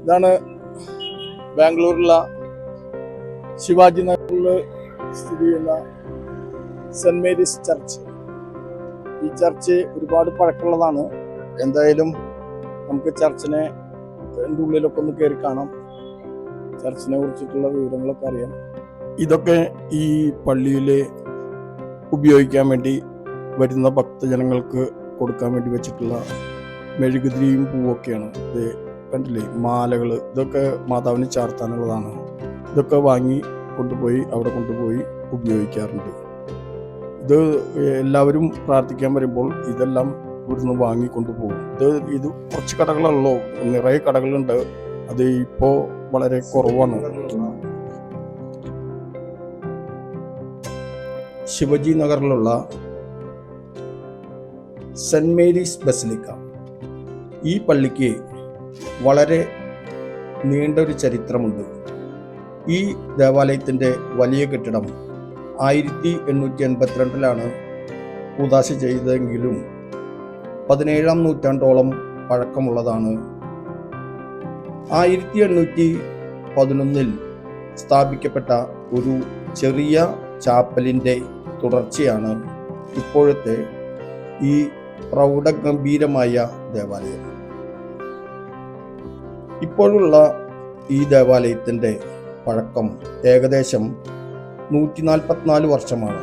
ഇതാണ് ബാംഗ്ലൂരിലുള്ള ശിവാജി നഗറിൽ സ്ഥിതി ചെയ്യുന്ന സെന്റ് മേരീസ് ചർച്ച്. ഈ ചർച്ച് ഒരുപാട് പഴക്കമുള്ളതാണ്. എന്തായാലും നമുക്ക് ചർച്ചിനെ ഉള്ളിലൊക്കെ ഒന്ന് കയറി കാണാം. ചർച്ചിനെ കുറിച്ചിട്ടുള്ള വിവരങ്ങളൊക്കെ അറിയാം. ഇതൊക്കെ ഈ പള്ളിയിൽ ഉപയോഗിക്കാൻ വേണ്ടി വരുന്ന ഭക്തജനങ്ങൾക്ക് കൊടുക്കാൻ വേണ്ടി വെച്ചിട്ടുള്ള മെഴുകുതിരിയും പൂവൊക്കെയാണ്. ഇത് കണ്ടില്ലേ, മാലകൾ, ഇതൊക്കെ മാതാവിന് ചാർത്താനുള്ളതാണ്. ഇതൊക്കെ വാങ്ങി അവിടെ കൊണ്ടുപോയി ഉപയോഗിക്കാറുണ്ട്. ഇത് എല്ലാവരും പ്രാർത്ഥിക്കാൻ വരുമ്പോൾ ഇതെല്ലാം ഇവിടുന്ന് വാങ്ങിക്കൊണ്ടുപോകും. ഇത് കുറച്ച് കടകളുള്ളൂ, നിറയെ കടകളുണ്ട്. അത് ഇപ്പോൾ വളരെ കുറവാണ്. ശിവജി നഗറിലുള്ള സെന്റ് മേരീസ് ബസിലിക്ക. ഈ പള്ളിക്ക് വളരെ നീണ്ടൊരു ചരിത്രമുണ്ട്. ഈ ദേവാലയത്തിൻ്റെ വലിയ കെട്ടിടം 1882 കൂദാശ ചെയ്തെങ്കിലും 17-ാം നൂറ്റാണ്ടോളം പഴക്കമുള്ളതാണ്. 1811 സ്ഥാപിക്കപ്പെട്ട ഒരു ചെറിയ ചാപ്പലിൻ്റെ തുടർച്ചയാണ് ഇപ്പോഴത്തെ ഈ പ്രൗഢഗംഭീരമായ ദേവാലയം. ഇപ്പോഴുള്ള ഈ ദേവാലയത്തിൻ്റെ പഴക്കം ഏകദേശം 144 വർഷമാണ്.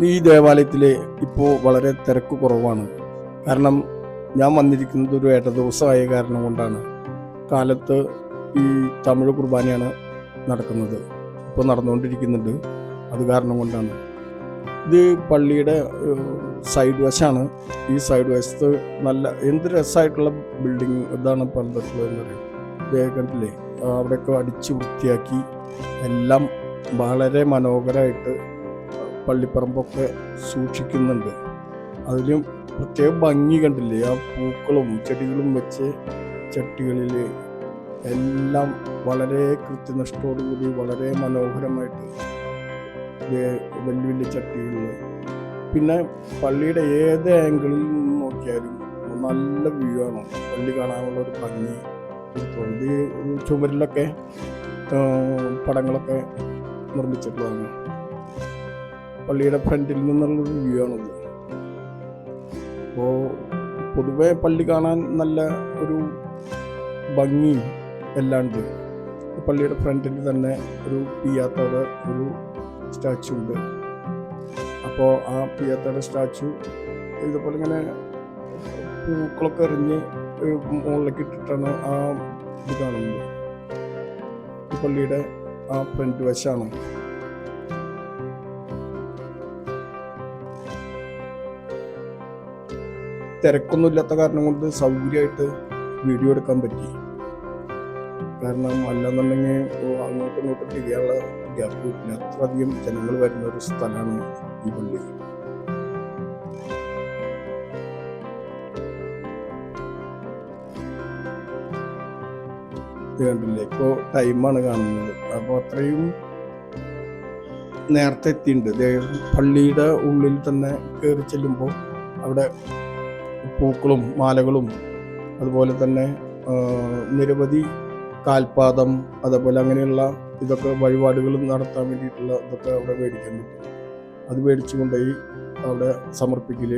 ഈ ദേവാലയത്തിൽ ഇപ്പോൾ വളരെ തിരക്ക് കുറവാണ്. കാരണം ഞാൻ വന്നിരിക്കുന്നത് ഒരു ദിവസമായ കാരണം കൊണ്ടാണ്. കാലത്ത് ഈ തമിഴ് കുർബാനയാണ് നടക്കുന്നത്, ഇപ്പോൾ നടന്നുകൊണ്ടിരിക്കുന്നുണ്ട്. അത് കാരണം കൊണ്ടാണ്. ഇത് പള്ളിയുടെ സൈഡ് വശമാണ്. ഈ സൈഡ് വശത്ത് നല്ല എന്ത് രസമായിട്ടുള്ള ബിൽഡിങ് ഇതാണ് പണിതിട്ടുള്ളതെന്ന് പറയും. കണ്ടില്ലേ, അവിടെയൊക്കെ അടിച്ച് വൃത്തിയാക്കി എല്ലാം വളരെ മനോഹരമായിട്ട് പള്ളിപ്പറമ്പൊക്കെ സൂക്ഷിക്കുന്നുണ്ട്. അതിലും പ്രത്യേക ഭംഗി കണ്ടില്ലേ, ആ പൂക്കളും ചെടികളും വെച്ച് ചട്ടികളിൽ എല്ലാം വളരെ കൃത്യനിഷ്ഠയോടുകൂടി വളരെ മനോഹരമായിട്ട് വലിയ വലിയ ചട്ടികളിൽ. പിന്നെ പള്ളിയുടെ ഏത് ആംഗിളിൽ നിന്ന് നോക്കിയാലും നല്ല വ്യൂ ആണ്. പള്ളി കാണാനുള്ള ഒരു ഭംഗി. ഇത് ചുമരിലൊക്കെ പടങ്ങളൊക്കെ നിർമ്മിച്ചിട്ടുള്ളതാണ്. പള്ളിയുടെ ഫ്രണ്ടിൽ നിന്നുള്ളൊരു വ്യൂ ആണത്. അപ്പോൾ പൊതുവെ പള്ളി കാണാൻ നല്ല ഒരു ഭംഗി എല്ലാം ഉണ്ട്. പള്ളിയുടെ ഫ്രണ്ടിൽ തന്നെ ഒരു പിയാത്തോടെ ഒരു സ്റ്റാച്ചു ഉണ്ട്. അപ്പോൾ ആ പിയാത്തോടെ സ്റ്റാച്ചു ഇതുപോലെ ഇങ്ങനെ പൂക്കളൊക്കെ എറിഞ്ഞ് മുകളിലേക്ക് ഇട്ടിട്ടാണ് ആ ഇത് കാണുന്നത്. ഈ പള്ളിയുടെ ആ ഫ്രണ്ട് വശമാണ്. തിരക്കൊന്നും ഇല്ലാത്ത കാരണം കൊണ്ട് സൗകര്യമായിട്ട് വീഡിയോ എടുക്കാൻ പറ്റി. കാരണം അല്ലെന്നുണ്ടെങ്കിൽ അങ്ങോട്ടും ഇങ്ങോട്ടും തിരിയാനുള്ള ഗ്യാപ്പ് കിട്ടില്ല. അത്രയധികം ജനങ്ങൾ വരുന്ന ഒരു സ്ഥലമാണ് ഈ പള്ളി. ഇത് കണ്ടില്ലേ, ഇപ്പോൾ ടൈമാണ് കാണുന്നത്. അപ്പോൾ അത്രയും നേരത്തെ എത്തിയിട്ടുണ്ട്. പള്ളിയുടെ ഉള്ളിൽ തന്നെ കയറി ചെല്ലുമ്പോൾ അവിടെ പൂക്കളും മാലകളും അതുപോലെ തന്നെ നിരവധി കാൽപാദം, അതുപോലെ അങ്ങനെയുള്ള ഇതൊക്കെ വഴിപാടുകൾ നടത്താൻ വേണ്ടിയിട്ടുള്ള ഇതൊക്കെ അവിടെ മേടിക്കാൻ പറ്റും. അത് മേടിച്ചു കൊണ്ടുപോയി അവിടെ സമർപ്പിക്കൽ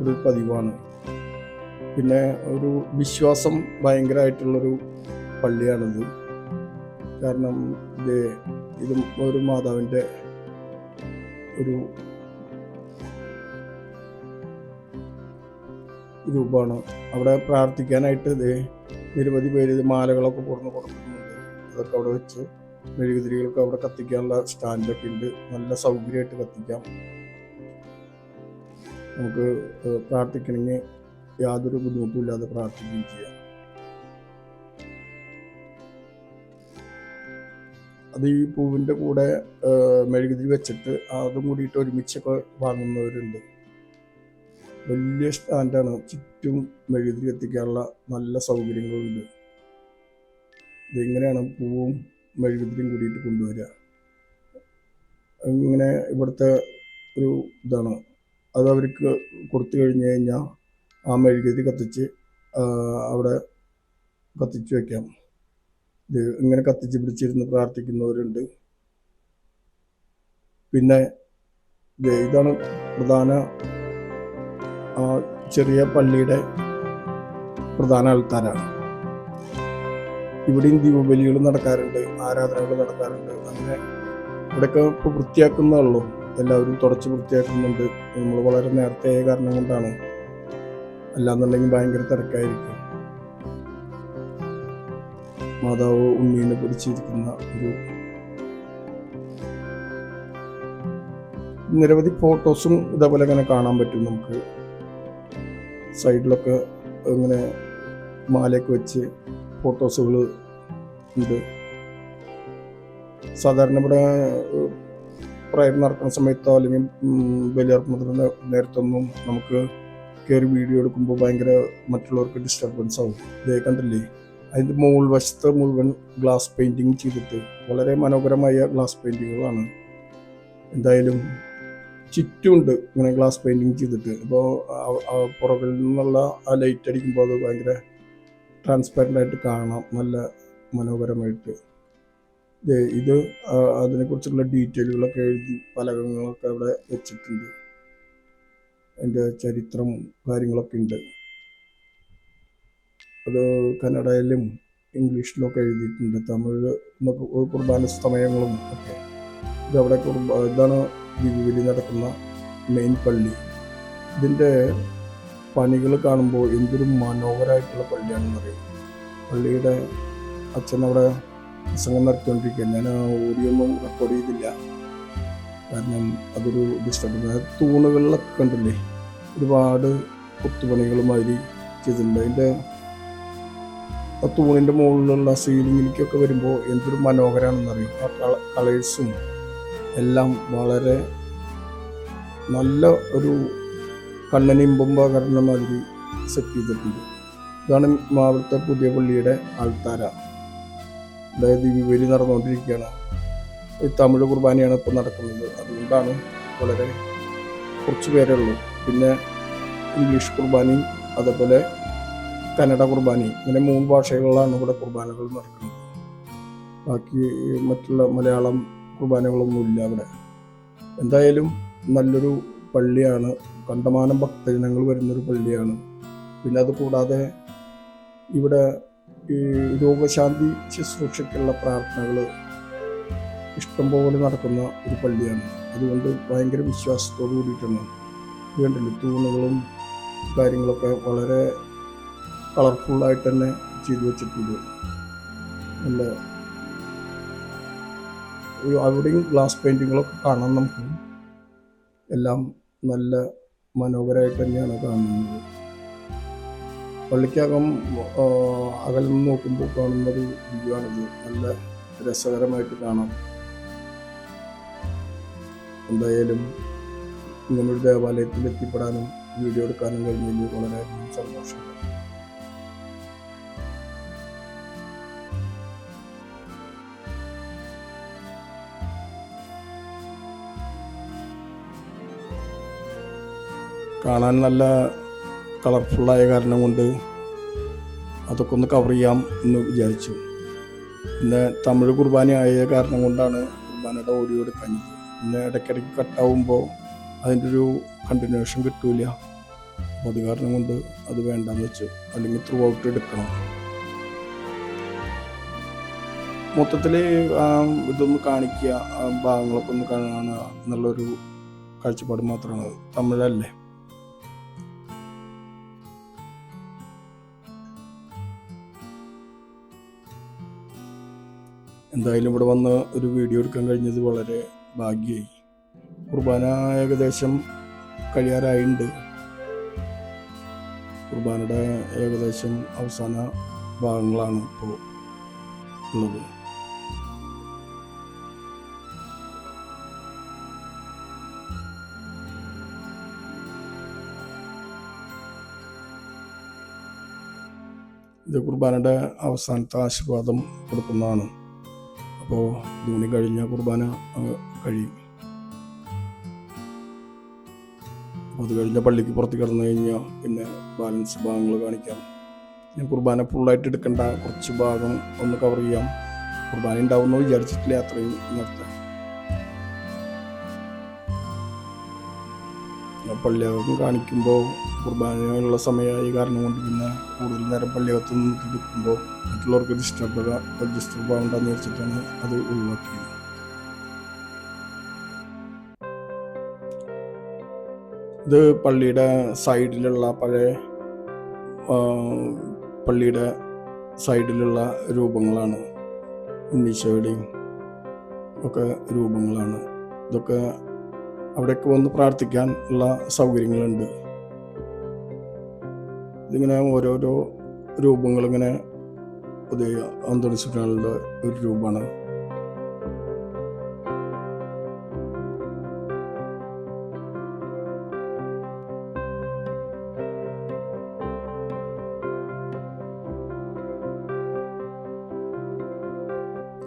ഒരു പതിവാണ്. പിന്നെ ഒരു വിശ്വാസം ഭയങ്കരമായിട്ടുള്ളൊരു പള്ളിയാണിത്. കാരണം ഇതും ഒരു മാതാവിൻ്റെ ഒരു രൂപമാണ്. അവിടെ പ്രാർത്ഥിക്കാനായിട്ട് നിരവധി പേര് മാലകളൊക്കെ കൊടുക്കുന്നുണ്ട്. അതൊക്കെ അവിടെ വെച്ച് മെഴുകുതിരികൾക്ക് അവിടെ കത്തിക്കാനുള്ള സ്റ്റാൻഡൊക്കെ ഉണ്ട്. നല്ല സൗകര്യമായിട്ട് കത്തിക്കാം. നമുക്ക് പ്രാർത്ഥിക്കണമെങ്കിൽ യാതൊരു ബുദ്ധിമുട്ടും ഇല്ലാതെ പ്രാർത്ഥിക്കുകയും ചെയ്യാം. അത് ഈ പൂവിൻ്റെ കൂടെ മെഴുകുതിരി വെച്ചിട്ട് അതും കൂടിയിട്ട് ഒരുമിച്ചൊക്കെ വാങ്ങുന്നവരുണ്ട്. വലിയ സ്റ്റാൻഡാണ്. ചുറ്റും മെഴുകുതിരി എത്തിക്കാനുള്ള നല്ല സൗകര്യങ്ങളുണ്ട്. ഇതെങ്ങനെയാണ് പൂവും മെഴുകുതിരിയും കൂടിയിട്ട് കൊണ്ടുവരിക. ഇങ്ങനെ ഇവിടുത്തെ ഒരു ഇതാണ്. അത് അവർക്ക് കൊടുത്തു കഴിഞ്ഞ് കഴിഞ്ഞാൽ ആ മെഴുകുതിരി കത്തിച്ച് അവിടെ കത്തിച്ചു വയ്ക്കാം. ഇത് ഇങ്ങനെ കത്തിച്ച് പിടിച്ചിരുന്ന് പ്രാർത്ഥിക്കുന്നവരുണ്ട്. പിന്നെ ഇതാണ് പ്രധാന ചെറിയ പള്ളിയുടെ പ്രധാന ആൾത്താരാണ്. ഇവിടെയും ദീപബലികൾ നടക്കാറുണ്ട്, ആരാധനകൾ നടക്കാറുണ്ട്. അങ്ങനെ ഇവിടെയൊക്കെ ഇപ്പോൾ വൃത്തിയാക്കുന്നേ, എല്ലാവരും തുടച്ച് വൃത്തിയാക്കുന്നുണ്ട്. നമ്മൾ വളരെ നേരത്തെ ആയ കാരണം കൊണ്ടാണ്, അല്ലാന്നുണ്ടെങ്കിൽ ഭയങ്കര തിരക്കായിരിക്കും. മാതാവ് ഉണ്ണീനെ പിടിച്ചിരിക്കുന്ന ഒരു നിരവധി ഫോട്ടോസും ഇതേപോലെ ഇങ്ങനെ കാണാൻ പറ്റും നമുക്ക്. സൈഡിലൊക്കെ ഇങ്ങനെ മാലയൊക്കെ വെച്ച് ഫോട്ടോസുകൾ ഉണ്ട്. സാധാരണ ഇവിടെ പ്രയർ നടക്കുന്ന സമയത്തോ അല്ലെങ്കിൽ ബലിയർപ്പണത്തിന് നേരത്തൊന്നും നമുക്ക് കയറി വീഡിയോ എടുക്കുമ്പോൾ ഭയങ്കര മറ്റുള്ളവർക്ക് ഡിസ്റ്റർബൻസ് ആവും. ഇതേ കണ്ടില്ലേ, അതിൻ്റെ മുകൾ വശത്ത് മുഴുവൻ ഗ്ലാസ് പെയിൻറ്റിങ് ചെയ്തിട്ട് വളരെ മനോഹരമായ ഗ്ലാസ് പെയിൻറ്റിങ്ങുകളാണ്. എന്തായാലും ചുറ്റുമുണ്ട് ഇങ്ങനെ ഗ്ലാസ് പെയിൻറ്റിങ് ചെയ്തിട്ട്. അപ്പോൾ പുറകിൽ നിന്നുള്ള ആ ലൈറ്റ് അടിക്കുമ്പോൾ അത് ഭയങ്കര ട്രാൻസ്പെറൻ്റ് ആയിട്ട് കാണാം, നല്ല മനോഹരമായിട്ട്. ഇത് അതിനെക്കുറിച്ചുള്ള ഡീറ്റെയിലുകളൊക്കെ എഴുതി ഫലകങ്ങളൊക്കെ അവിടെ വെച്ചിട്ടുണ്ട്. അതിൻ്റെ ചരിത്രം കാര്യങ്ങളൊക്കെ ഉണ്ട്. അത് കന്നഡയിലും ഇംഗ്ലീഷിലൊക്കെ എഴുതിയിട്ടുണ്ട്, തമിഴ് കുർബാന സമയങ്ങളും ഒക്കെ. ഇതവിടെ ഇതാണ് ദീപബലി നടക്കുന്ന മെയിൻ പള്ളി. ഇതിൻ്റെ പണികൾ കാണുമ്പോൾ എന്തൊരു മനോഹരമായിട്ടുള്ള പള്ളിയാണെന്നറിയാം. പള്ളിയുടെ അച്ഛൻ അവിടെ പ്രസംഗം നടത്തിക്കൊണ്ടിരിക്കുക. ഞാൻ ഓഡിയൊന്നും റെക്കോർഡ് ചെയ്തില്ല, കാരണം അതൊരു ഡിസ്റ്റർബൻസ്. തൂണുകളിലൊക്കെ കണ്ടില്ലേ, ഒരുപാട് കൊത്തുപണികളുമാതിരി ചെയ്തിട്ടുണ്ട്. അതിൻ്റെ ആ തൂണിൻ്റെ മുകളിലുള്ള സീലിങ്ങിലേക്കൊക്കെ വരുമ്പോൾ എന്തൊരു മനോഹരമാണെന്നറിയും. ആ കളേഴ്സും എല്ലാം വളരെ നല്ല ഒരു കണ്ണനിമ്പം പകർന്ന മാതിരി സെറ്റ് ചെയ്തിട്ടുണ്ട്. ഇതാണ് അവിടുത്തെ പുതിയ പള്ളിയുടെ ആൾത്താര. അതായത് ദീപബലി നടന്നുകൊണ്ടിരിക്കുകയാണ്. തമിഴ് കുർബാനയാണ് ഇപ്പോൾ നടക്കുന്നത്, അതുകൊണ്ടാണ് വളരെ കുറച്ച് പേരേ ഉള്ളൂ. പിന്നെ ഇംഗ്ലീഷ് കുർബാനയും അതേപോലെ കന്നഡ കുർബാനയും, ഇങ്ങനെ 3 ഭാഷകളിലാണ് ഇവിടെ കുർബാനകൾ നടക്കുന്നത്. ബാക്കി മറ്റുള്ള മലയാളം കുർബാനകളൊന്നുമില്ല അവിടെ. എന്തായാലും നല്ലൊരു പള്ളിയാണ്, കണ്ടമാനം ഭക്തജനങ്ങൾ വരുന്നൊരു പള്ളിയാണ്. പിന്നെ അത് കൂടാതെ ഇവിടെ ഈ രോഗശാന്തി ശുശ്രൂഷയ്ക്കുള്ള പ്രാർത്ഥനകൾ ഇഷ്ടംപോലെ നടക്കുന്ന ഒരു പള്ളിയാണ്. അതുകൊണ്ട് ഭയങ്കര വിശ്വാസത്തോടു കൂടിയിട്ടാണ്. ഇത് കണ്ടില്ലേ, തൂണുകളും കാര്യങ്ങളൊക്കെ വളരെ കളർഫുള്ളായിട്ട് തന്നെ ചെയ്തു വെച്ചിട്ടുണ്ട്. നല്ല അവിടെയും ഗ്ലാസ് പെയിൻറ്റിങ്ങളൊക്കെ കാണാൻ നമുക്ക് എല്ലാം നല്ല മനോഹരമായിട്ട് തന്നെയാണ് കാണുന്നത്. പള്ളിക്കകം അകലിൽ നിന്ന് നോക്കുമ്പോൾ കാണുന്നൊരു വ്യൂ ആണിത്. നല്ല രസകരമായിട്ട് കാണാം. എന്തായാലും ഇങ്ങനൊരു ദേവാലയത്തിൽ എത്തിപ്പെടാനും വീഡിയോ എടുക്കാനും കഴിഞ്ഞതിൽ വളരെ സന്തോഷമുണ്ട്. കാണാൻ നല്ല കളർഫുള്ളായ കാരണം കൊണ്ട് അതൊക്കെ ഒന്ന് കവർ ചെയ്യാം എന്ന് വിചാരിച്ചു. പിന്നെ തമിഴ് കുർബാന ആയ കാരണം കൊണ്ടാണ് കുർബാനയുടെ ഓഡിയോ എടുക്കുന്നത്. പിന്നെ ഇടയ്ക്കിടയ്ക്ക് കട്ടാവുമ്പോൾ അതിൻ്റെ ഒരു കണ്ടിന്യൂഷൻ കിട്ടൂല. അപ്പോൾ അത് കാരണം കൊണ്ട് അത് വേണ്ടെന്ന് വെച്ചു, അല്ലെങ്കിൽ ത്രൂ ഔട്ട് എടുക്കണം. മൊത്തത്തിൽ ഇതൊന്ന് കാണിക്കുക, ഭാഗങ്ങളൊക്കെ ഒന്ന് കാണുക എന്നുള്ളൊരു കാഴ്ചപ്പാട് മാത്രമാണ്. തമിഴല്ലേ. എന്തായാലും ഇവിടെ വന്ന് ഒരു വീഡിയോ എടുക്കാൻ കഴിഞ്ഞത് വളരെ ഭാഗ്യമായി. കുർബാന ഏകദേശം കഴിയാറായിട്ടുണ്ട്. കുർബാനയുടെ ഏകദേശം അവസാന ഭാഗങ്ങളാണ് ഇപ്പോൾ ഉള്ളത്. ഇത് കുർബാനയുടെ അവസാനത്തെ ആശീർവാദം കൊടുക്കുന്നതാണ്. അപ്പോൾ ധൂണി കഴിഞ്ഞ കുർബാന കഴിയും. അപ്പോൾ അത് കഴിഞ്ഞ പള്ളിക്ക് പുറത്ത് കിടന്നു കഴിഞ്ഞാൽ പിന്നെ ബാലൻസ് ഭാഗങ്ങൾ കാണിക്കാം. ഞാൻ കുർബാന ഫുള്ളായിട്ട് എടുക്കണ്ട, കുറച്ച് ഭാഗം ഒന്ന് കവർ ചെയ്യാം. കുർബാന ഉണ്ടാവുമെന്ന് വിചാരിച്ചിട്ടില്ല അത്രയും നേരത്തെ. പള്ളിയകം കാണിക്കുമ്പോൾ കുർബാനയുള്ള സമയമായി കാരണം കൊണ്ട് പിന്നെ കൂടുതൽ നേരം പള്ളിയകത്ത് നിന്നിട്ട് എടുക്കുമ്പോൾ മറ്റുള്ളവർക്ക് ഡിസ്റ്റർബ് ആവണ്ടെന്ന് വെച്ചിട്ടാണ് അത് ഒഴിവാക്കിയത്. ഇത് പള്ളിയുടെ സൈഡിലുള്ള പഴയ പള്ളിയുടെ സൈഡിലുള്ള രൂപങ്ങളാണ്, ഉണ്ണീശോയുടെയും ഒക്കെ രൂപങ്ങളാണ്. ഇതൊക്കെ അവിടെയൊക്കെ വന്ന് പ്രാർത്ഥിക്കാൻ ഉള്ള സൗകര്യങ്ങളുണ്ട്. ഇതിങ്ങനെ ഓരോരോ രൂപങ്ങളിങ്ങനെ പുതിയ അന്തോണിസ്റ്റുകളുടെ ഒരു രൂപമാണ്.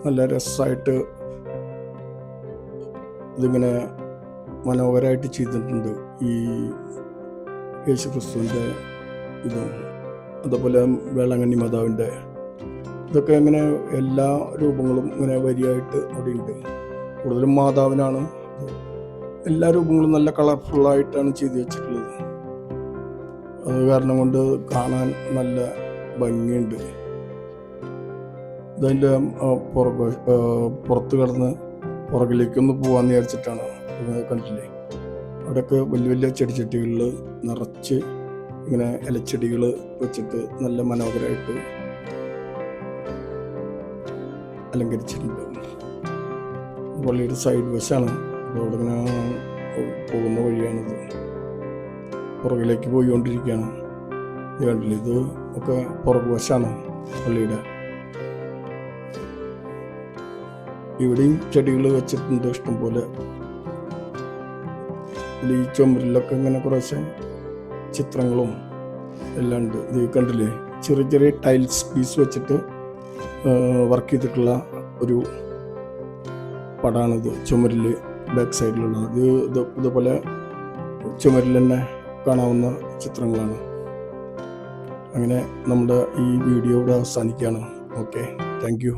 നല്ല രസമായിട്ട് ഇതിങ്ങനെ മനോഹരമായിട്ട് ചെയ്തിട്ടുണ്ട്. ഈ യേശുക്രിസ്തുവിൻ്റെ ഇതും അതുപോലെ വേളാങ്കണ്ണി മാതാവിൻ്റെ ഇതൊക്കെ ഇങ്ങനെ എല്ലാ രൂപങ്ങളും ഇങ്ങനെ വരിയായിട്ട് അവിടെ ഉണ്ട്. കൂടുതലും മാതാവിനാണ്. എല്ലാ രൂപങ്ങളും നല്ല കളർഫുള്ളായിട്ടാണ് ചെയ്തു വെച്ചിട്ടുള്ളത്. അത് കാരണം കൊണ്ട് കാണാൻ നല്ല ഭംഗിയുണ്ട്. ഇതിൻ്റെ പുറത്ത് കിടന്ന് പുറകിലേക്കൊന്ന് പോകാമെന്ന് വിചാരിച്ചിട്ടാണ്. കണ്ടില്ലേ, അവിടെയൊക്കെ വലിയ വലിയ ചെടിച്ചട്ടികളിൽ നിറച്ച് ഇങ്ങനെ ഇലച്ചെടികൾ വെച്ചിട്ട് നല്ല മനോഹരമായിട്ട് അലങ്കരിച്ചിട്ടുണ്ട്. പള്ളിയുടെ സൈഡ് വശമാണ്. അവിടെ ഇങ്ങനെ പോകുന്ന വഴിയാണിത്. പുറകിലേക്ക് പോയിക്കൊണ്ടിരിക്കുകയാണ്. ഇത് കണ്ടില്ലേ, ഇത് ഒക്കെ പുറകു വശമാണ് പള്ളിയുടെ. ഇവിടെയും ചെടികൾ വെച്ചിട്ടുണ്ട് ഇഷ്ടംപോലെ. ഈ ചുമരിലൊക്കെ ഇങ്ങനെ കുറച്ച് ചിത്രങ്ങളും എല്ലാം ഉണ്ട്. ഇത് കണ്ടില്ലേ, ചെറിയ ചെറിയ ടൈൽസ് പീസ് വെച്ചിട്ട് വർക്ക് ചെയ്തിട്ടുള്ള ഒരു പടമാണിത്. ചുമരിൽ ബാക്ക് സൈഡിലുള്ള ഇതുപോലെ ചുമരിൽ തന്നെ കാണാവുന്ന ചിത്രങ്ങളാണ്. അങ്ങനെ നമ്മുടെ ഈ വീഡിയോ ഇവിടെ അവസാനിക്കുകയാണ്. Okay, thank you.